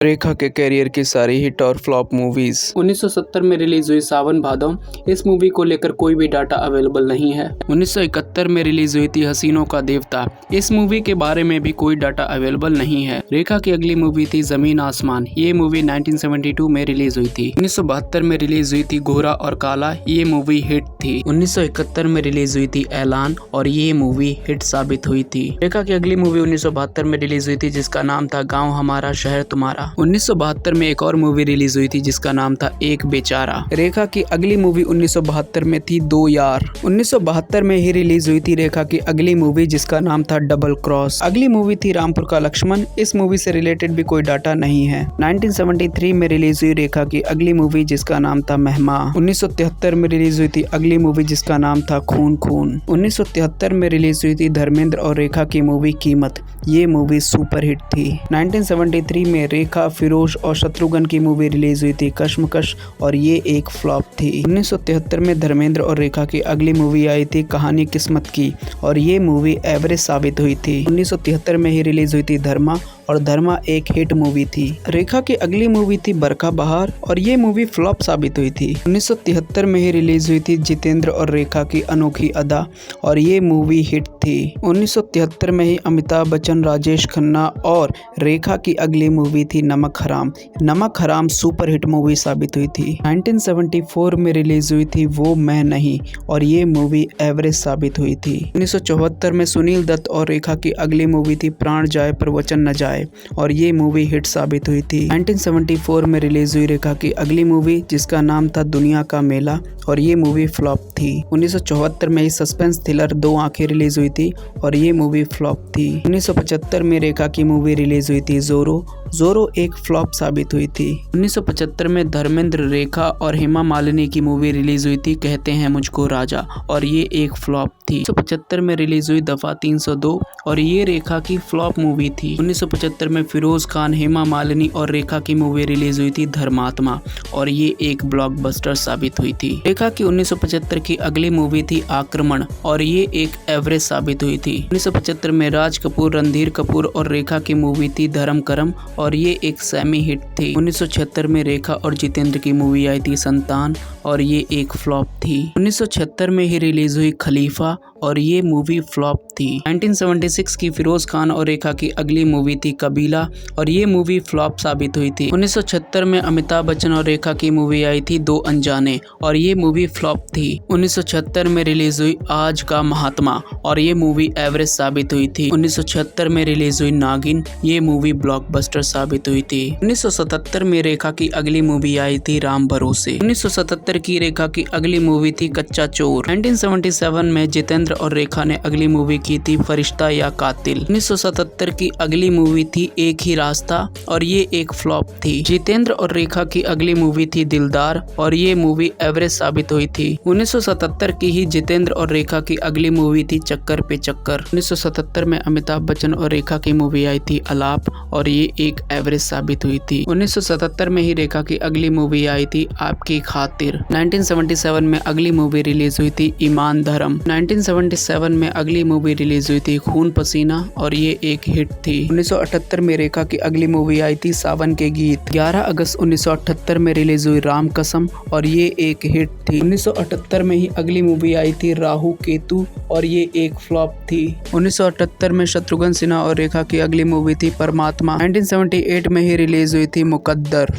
रेखा के करियर की सारी हिट और फ्लॉप मूवीज। 1970 में रिलीज हुई सावन भादो। इस मूवी को लेकर कोई भी डाटा अवेलेबल नहीं है। 1971 में रिलीज हुई थी हसीनों का देवता। इस मूवी के बारे में भी कोई डाटा अवेलेबल नहीं है। रेखा की अगली मूवी थी जमीन आसमान। ये मूवी 1972 में रिलीज हुई थी। 1972 में रिलीज हुई थी गोरा और काला। ये मूवी हिट थी। 1971 में रिलीज हुई थी ऐलान और ये मूवी हिट साबित हुई थी। रेखा की अगली मूवी 1972 में रिलीज हुई थी जिसका नाम था गाँव हमारा शहर तुम्हारा। 1972 में एक और मूवी रिलीज हुई थी जिसका नाम था एक बेचारा। रेखा की अगली मूवी 1972 में थी दो यार। 1972 में ही रिलीज हुई थी रेखा की अगली मूवी जिसका नाम था डबल क्रॉस। अगली मूवी थी रामपुर का लक्ष्मण। इस मूवी से रिलेटेड भी कोई डाटा नहीं है। 1973 में रिलीज हुई रेखा की अगली मूवी जिसका नाम था मेहमा। 1973 में रिलीज हुई थी अगली मूवी जिसका नाम था खून खून। 1973 में रिलीज हुई थी धर्मेंद्र और रेखा की मूवी कीमत। ये मूवी सुपर हिट थी। 1973 में रेखा, फिरोज और शत्रुघ्न की मूवी रिलीज हुई थी कश्मकश और ये एक फ्लॉप थी। 1973 में धर्मेंद्र और रेखा की अगली मूवी आई थी कहानी किस्मत की और ये मूवी एवरेज साबित हुई थी। 1973 में ही रिलीज हुई थी धर्मा और धर्मा एक हिट मूवी थी। रेखा की अगली मूवी थी बरखा बहार और ये मूवी फ्लॉप साबित हुई थी। 1973 में ही रिलीज हुई थी जितेंद्र और रेखा की अनोखी अदा और ये मूवी हिट थी। 1973 में ही अमिताभ बच्चन, राजेश खन्ना और रेखा की अगली मूवी थी नमक हराम। नमक हराम सुपर हिट मूवी साबित हुई थी। 1974 में रिलीज हुई थी वो मैं नहीं और ये मूवी एवरेज साबित हुई थी। 1974 में सुनील दत्त और रेखा की अगली मूवी थी प्राण जाए पर वचन न जाए और ये मूवी हिट साबित हुई थी। 1974 में रिलीज हुई रेखा की अगली मूवी जिसका नाम था दुनिया का मेला और ये मूवी फ्लॉप थी। 1974 में ही सस्पेंस थ्रिलर दो आंखें रिलीज हुई थी और ये मूवी फ्लॉप थी। 1975 में रेखा की मूवी रिलीज हुई थी जोरो। जोरो एक फ्लॉप साबित हुई थी। 1975 में धर्मेंद्र, रेखा और हेमा मालिनी की मूवी रिलीज हुई थी कहते हैं मुझको राजा और ये एक फ्लॉप थी। 1975 में रिलीज हुई दफा 302 और ये रेखा की फ्लॉप मूवी थी। 1975 में फिरोज खान, हेमा मालिनी और रेखा की मूवी रिलीज हुई थी धर्मात्मा और ये एक ब्लॉकबस्टर साबित हुई थी। रेखा की 1975 की अगली मूवी थी आक्रमण और ये एक एवरेज साबित हुई थी। 1975 में राज कपूर, रणधीर कपूर और रेखा की मूवी थी धर्म करम और ये एक सेमी हिट थी। 1976 में रेखा और जितेंद्र की मूवी आई थी संतान और ये एक फ्लॉप थी। 1976 में ही रिलीज हुई खलीफा और ये मूवी फ्लॉप थी। 1976 की फिरोज खान और रेखा की अगली मूवी थी कबीला और ये मूवी फ्लॉप साबित हुई थी। 1976 में अमिताभ बच्चन और रेखा की मूवी आई थी दो अनजाने और ये मूवी फ्लॉप थी। 1976 में रिलीज हुई आज का महात्मा और ये मूवी एवरेज साबित हुई थी। 1976 में रिलीज हुई नागिन। ये मूवी ब्लॉकबस्टर साबित हुई थी। 1977 में रेखा की अगली मूवी आई थी राम भरोसे। 1977 की रेखा की अगली मूवी थी कच्चा चोर। 1977 में जितेंद्र और रेखा ने अगली मूवी की थी फरिश्ता या कातिल। 1977 की अगली मूवी थी एक ही रास्ता और ये एक फ्लॉप थी। जितेंद्र और रेखा की अगली मूवी थी दिलदार और ये मूवी एवरेज साबित हुई थी। 1977 की ही जितेंद्र और रेखा की अगली मूवी थी चक्कर पे चक्कर। 1977 में अमिताभ बच्चन और रेखा की मूवी आई थी अलाप और ये एक एवरेज साबित हुई थी। 1977 में ही रेखा की अगली मूवी आई थी आपकी खातिर। 1977 में अगली मूवी रिलीज हुई थी ईमान धर्म। 1977 में अगली मूवी रिलीज हुई थी खून पसीना और ये एक हिट थी। 1978 में रेखा की अगली मूवी आई थी सावन के गीत। 11 अगस्त 1978 में रिलीज हुई राम कसम और ये एक हिट थी। 1978 में ही अगली मूवी आई थी राहु केतु और ये एक फ्लॉप थी। 1978 में शत्रुघ्न सिन्हा और रेखा की अगली मूवी थी परमात्मा। 1978 में ही रिलीज हुई थी मुकद्दर।